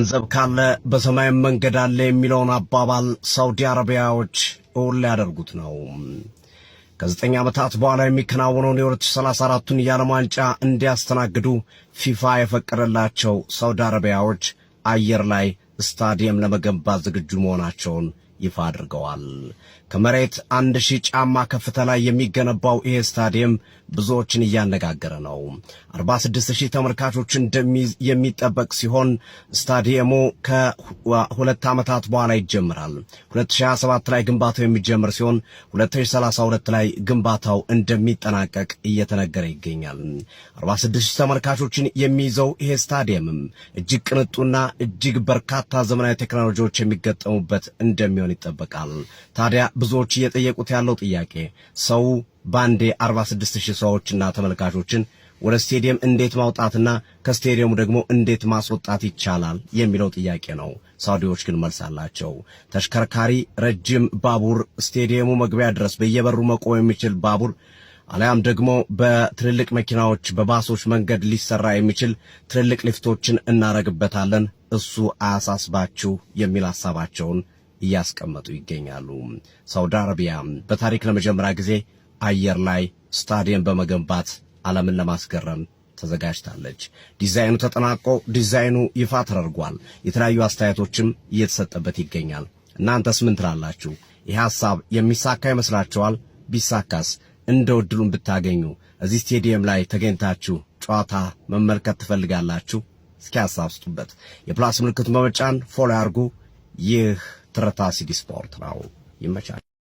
ገንዘብ ካለ በሰማይ መንገድ አለ የሚለውን አባባል ሳውዲ አረቢያዎች እውን ሊያደርጉት ነው። ከ9 ዓመታት በኋላ የሚከናወነውን የ2034ቱን የዓለም ዋንጫ እንዲያስተናግዱ ፊፋ የፈቀደላቸው ሳውዲ አረቢያዎች አየር ላይ ስታዲየም ለመገንባት ዝግጁ መሆናቸውን ይፋ አድርገዋል። ከመሬት 1000 ጫማ ከፍታ ላይ የሚገነባው ይሄ ስታዲየም ብዙዎችን እያነጋገረ ነው። 46000 ተመልካቾችን እንደሚይዝ የሚጠበቅ ሲሆን ስታዲየሙ ከ2 ዓመታት በኋላ ይጀምራል። 2027 ላይ ግንባታው የሚጀምር ሲሆን 2032 ላይ ግንባታው እንደሚጠናቀቅ እየተነገረ ይገኛል። 46000 ተመልካቾችን የሚይዘው ይሄ ስታዲየምም እጅግ ቅንጡና እጅግ በርካታ ዘመናዊ ቴክኖሎጂዎች የሚገጠሙበት እንደሚሆን ይጠበቃል። ታዲያ ብዙዎች እየጠየቁት ያለው ጥያቄ ሰው ባንዴ 46000 ሰዎችና ተመልካቾችን ወደ ስቴዲየም እንዴት ማውጣትና ከስቴዲየሙ ደግሞ እንዴት ማስወጣት ይቻላል የሚለው ጥያቄ ነው። ሳውዲዎች ግን መልስ አላቸው። ተሽከርካሪ ረጅም ባቡር ስቴዲየሙ መግቢያ ድረስ በየበሩ መቆም የሚችል ባቡር አሊያም ደግሞ በትልልቅ መኪናዎች በባሶች መንገድ ሊሰራ የሚችል ትልልቅ ሊፍቶችን እናረግበታለን፣ እሱ አያሳስባችሁ የሚል ሐሳባቸውን እያስቀመጡ ይገኛሉ። ሳውዲ አረቢያ በታሪክ ለመጀመሪያ ጊዜ አየር ላይ ስታዲየም በመገንባት ዓለምን ለማስገረም ተዘጋጅታለች። ዲዛይኑ ተጠናቆ ዲዛይኑ ይፋ ተደርጓል። የተለያዩ አስተያየቶችም እየተሰጠበት ይገኛል። እናንተስ ምን ትላላችሁ? ይህ ሐሳብ የሚሳካ ይመስላችኋል? ቢሳካስ እንደው ዕድሉን ብታገኙ እዚህ ስቴዲየም ላይ ተገኝታችሁ ጨዋታ መመልከት ትፈልጋላችሁ? እስኪ ሐሳብ ስጡበት። የፕላስ ምልክቱን በመጫን ፎሎ ያርጉ። ይህ ትርታ ሲዲ ስፖርት ነው። ይመቻል።